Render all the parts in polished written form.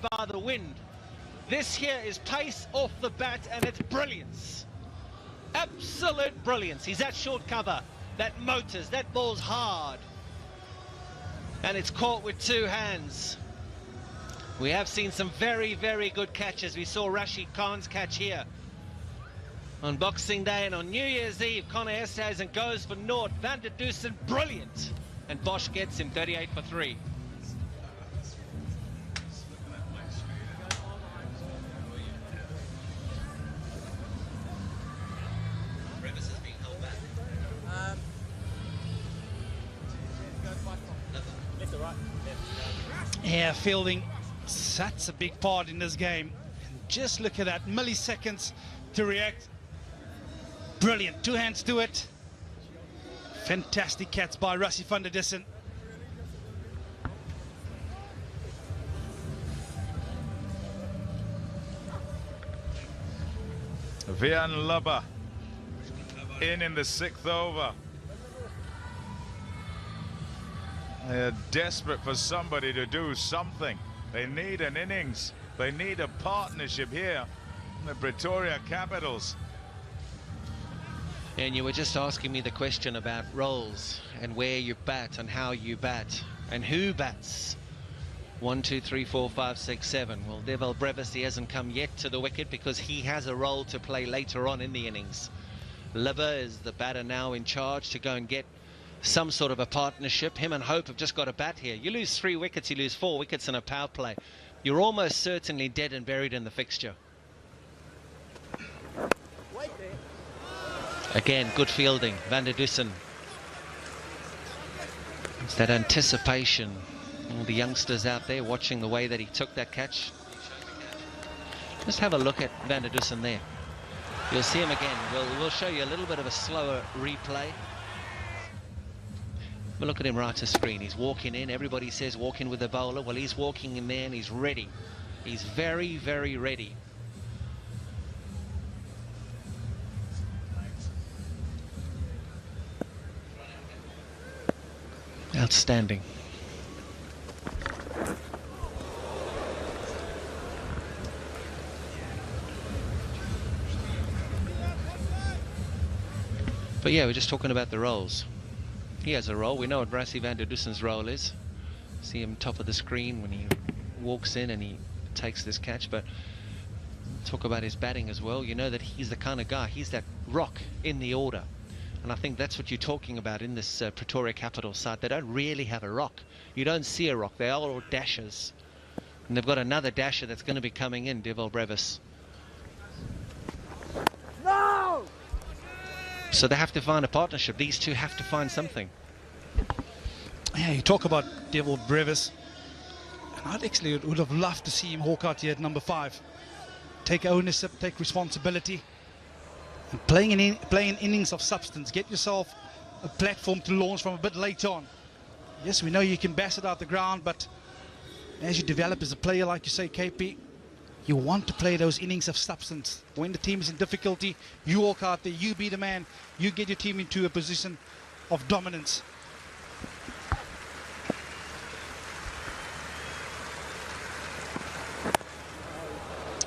by the wind. This here is pace off the bat, and it's brilliance. Absolute brilliance. He's at short cover. That motors, that ball's hard. And it's caught with two hands. We have seen some very, very good catches. We saw Rashid Khan's catch here on Boxing Day, and on New Year's Eve, Connor Esterhuizen goes for naught. Van der Dusen, brilliant. And Bosch gets him 38 for 3. Yeah, fielding, that's a big part in this game. And just look at that, milliseconds to react. Brilliant, two hands to it. Fantastic catch by Rassie van der Dusen. Vian Lubber in the 6th over. They're desperate for somebody to do something. They need an innings. They need a partnership here in the Pretoria Capitals. And you were just asking me the question about roles and where you bat and how you bat and who bats. 1, 2, 3, 4, 5, 6, 7. Well, Deval Brevis, he hasn't come yet to the wicket because he has a role to play later on in the innings. Lubber is the batter now in charge to go and get some sort of a partnership. Him and Hope have just got a bat here. You lose 3 wickets, you lose 4 wickets in a power play. You're almost certainly dead and buried in the fixture. Again, good fielding, Van der Dusen. It's that anticipation. All the youngsters out there watching the way that he took that catch. Just have a look at Van der Dusen there. You'll see him again. We'll show you a little bit of a slower replay. But look at him right to screen. He's walking in. Everybody says walk in with the bowler. Well, he's walking in there and he's ready. He's very, very ready. Outstanding. But yeah, we're just talking about the roles. He has a role. We know what Rassie van der Dusen's role is. See him top of the screen when he walks in and he takes this catch. But talk about his batting as well. You know that he's the kind of guy. He's that rock in the order. And I think that's what you're talking about in this Pretoria Capital side. They don't really have a rock. You don't see a rock. They are all dashers. And they've got another dasher that's going to be coming in, Deval Brevis. No! So they have to find a partnership. These two have to find something. Yeah, you talk about Deval Brevis. And I'd actually would have loved to see him hawk out here at number 5. Take ownership, take responsibility. And playing in innings of substance. Get yourself a platform to launch from a bit later on. Yes, we know you can bash it out the ground, but as you develop as a player, like you say, KP, you want to play those innings of substance. When the team is in difficulty, you walk out there, you be the man, you get your team into a position of dominance.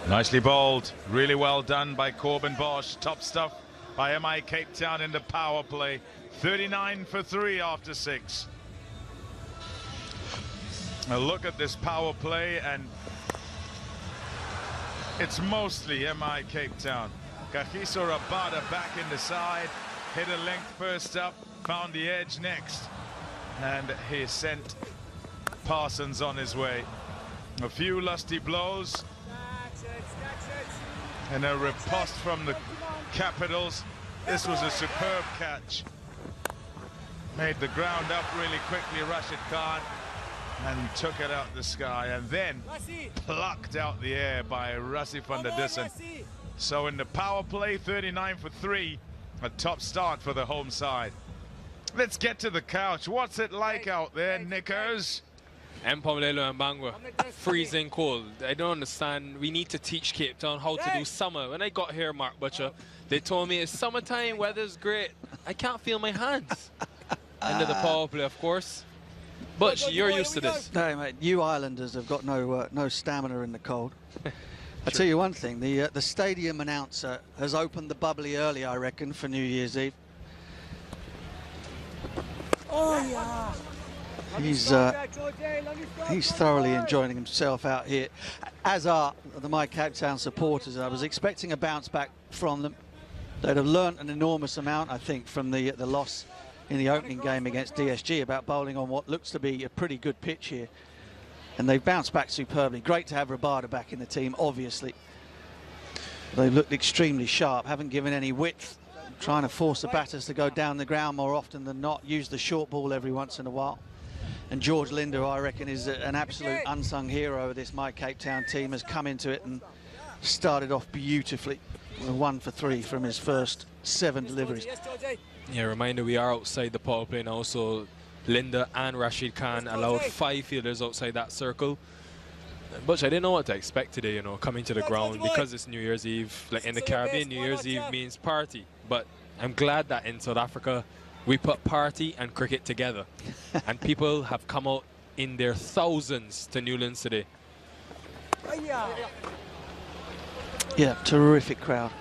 Nicely bowled, really well done by Corbin Bosch. Top stuff by MI Cape Town in the power play. 39 for 3 after 6. Now look at this power play, and it's mostly MI Cape Town. Kagiso Rabada back in the side, hit a length first up, found the edge next, and he sent Parsons on his way. A few lusty blows and a riposte from the Capitals. This was a superb catch. Made the ground up really quickly, Rashid Khan, and took it out the sky, and then plucked out the air by Rassie van der Dusen. So in the power play, 39 for 3, a top start for the home side. Let's get to the couch. What's it like out there, Nickers? Mpumelelo and Bangwa, freezing cold. I don't understand. We need to teach Cape Town how to do summer. When I got here, Mark Butcher, they told me it's summertime, weather's great. I can't feel my hands. End of the power play, of course. Butch, you're used to this. No, mate, you Islanders have got no stamina in the cold. I'll tell you one thing, the stadium announcer has opened the bubbly early, I reckon, for New Year's Eve. Oh, yeah. He's thoroughly enjoying himself out here, as are the My Cape Town supporters. I was expecting a bounce back from them. They'd have learnt an enormous amount, I think, from the loss in the opening game against DSG about bowling on what looks to be a pretty good pitch here. And they've bounced back superbly. Great to have Rabada back in the team, obviously. They've looked extremely sharp, haven't given any width, trying to force the batters to go down the ground more often than not, use the short ball every once in a while. And George Linder, I reckon, is an absolute unsung hero of this My Cape Town team, has come into it and started off beautifully. 1 for 3 from his first 7 deliveries. Yeah, reminder, we are outside the power play now, so Linda and Rashid Khan allowed 5 fielders outside that circle. But I didn't know what to expect today, you know, coming to the ground, because it's New Year's Eve. Like in the Caribbean, New Year's Eve means party. But I'm glad that in South Africa, we put party and cricket together. And people have come out in their thousands to Newlands today. Yeah, terrific crowd.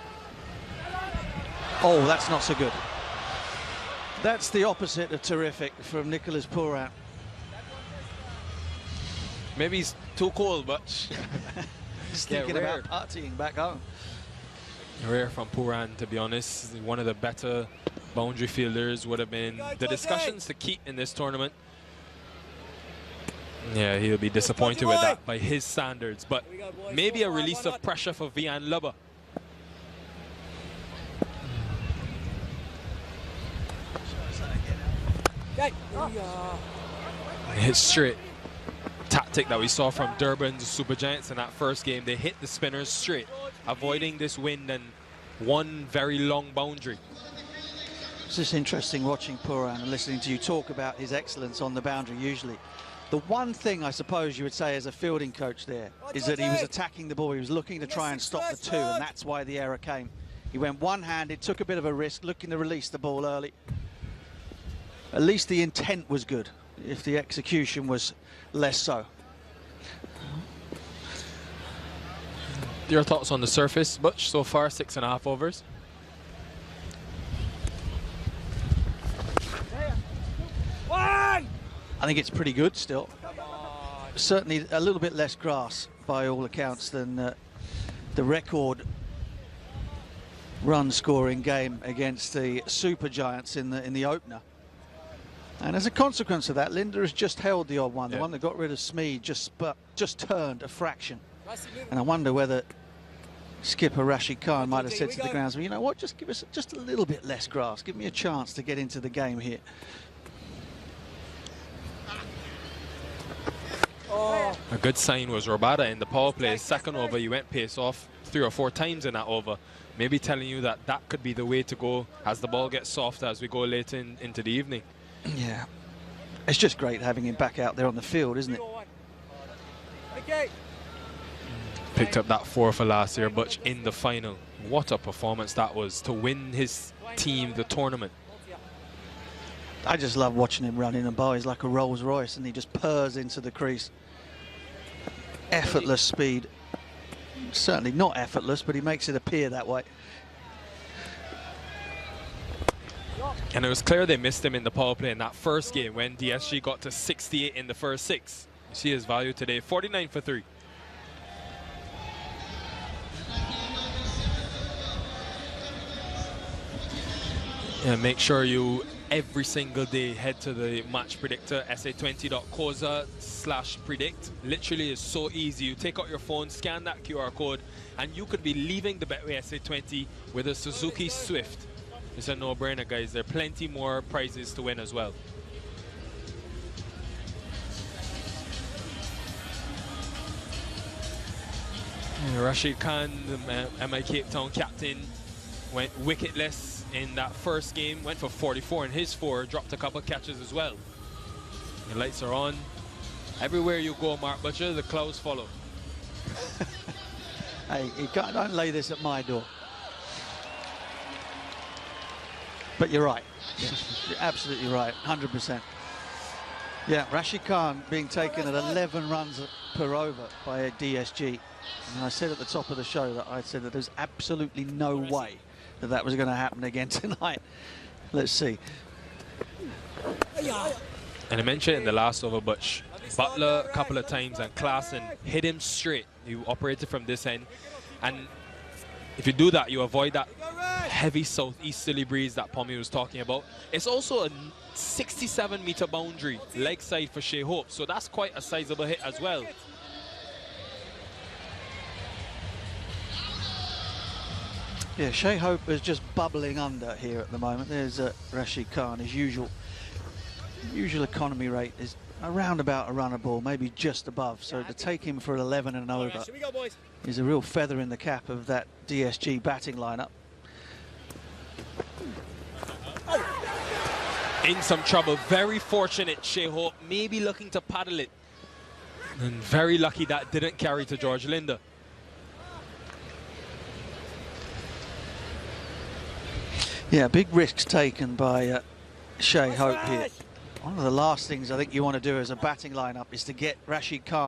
Oh, that's not so good. That's the opposite of terrific from Nicholas Pooran. Maybe he's too cold, but He's thinking about partying back home. Rare from Pooran, to be honest. One of the better boundary fielders, would have been the discussions to keep in this tournament. Yeah, he'll be disappointed with that by his standards, but maybe a release of pressure for Vian Lubber. His straight tactic that we saw from Durban's Super Giants in that first game, they hit the spinners straight, avoiding this wind and one very long boundary. It's just interesting watching Pooran and listening to you talk about his excellence on the boundary usually. The one thing I suppose you would say as a fielding coach there is that he was attacking the ball. He was looking to try and stop the 2, and that's why the error came. He went one-handed, took a bit of a risk, looking to release the ball early. At least the intent was good, if the execution was less so. Your thoughts on the surface, Butch, so far, 6.5 overs? I think it's pretty good still. Certainly a little bit less grass by all accounts than the record run scoring game against the Super Giants in the opener. And as a consequence of that, Linda has just held the odd one. The one that got rid of Smeed just turned a fraction. And I wonder whether skipper Rashid Khan might have said to the groundsman, you know what, just give us just a little bit less grass. Give me a chance to get into the game here. A good sign was Rabada in the power play. Second over, he went pace off 3 or 4 times in that over. Maybe telling you that that could be the way to go as the ball gets softer as we go later into the evening. Yeah, it's just great having him back out there on the field, isn't it? Picked up that 4 for last year, Butch, in the final. What a performance that was to win his team the tournament. I just love watching him run in and bowl. He's like a Rolls Royce, and he just purrs into the crease. Effortless speed. Certainly not effortless, but he makes it appear that way. And it was clear they missed him in the power play in that first game when DSG got to 68 in the first 6. You see his value today, 49 for 3. And make sure you every single day head to the match predictor, sa20.coza/predict. Literally is so easy. You take out your phone, scan that QR code, and you could be leaving the Betway SA20 with a Suzuki Swift. It's a no-brainer, guys. There are plenty more prizes to win as well. Rashid Khan, the MI Cape Town captain, went wicketless in that first game, went for 44 in his 4, dropped a couple catches as well. The lights are on. Everywhere you go, Mark Butcher, the clouds follow. Hey, don't lay this at my door. But you're right. You're absolutely right, 100%. Yeah, Rashid Khan being taken at 11 runs per over by a DSG. And I said at the top of the show that I said that there's absolutely no way that that was going to happen again tonight. Let's see. And I mentioned in the last over, but Butler a couple of times and Klaasen hit him straight. He operated from this end. And if you do that, you avoid that heavy southeasterly breeze that Pommy was talking about. It's also a 67-meter boundary, leg side for Shea Hope. So that's quite a sizable hit as well. Yeah, Shea Hope is just bubbling under here at the moment. There's Rashid Khan. His usual economy rate is around about a run a ball, maybe just above. So to take him for 11 and over is a real feather in the cap of that DSG batting lineup. In some trouble. Very fortunate, Shea Hope, maybe looking to paddle it. And very lucky that didn't carry to George Linder. Yeah, big risks taken by Shea Hope here. One of the last things I think you want to do as a batting lineup is to get Rashid Khan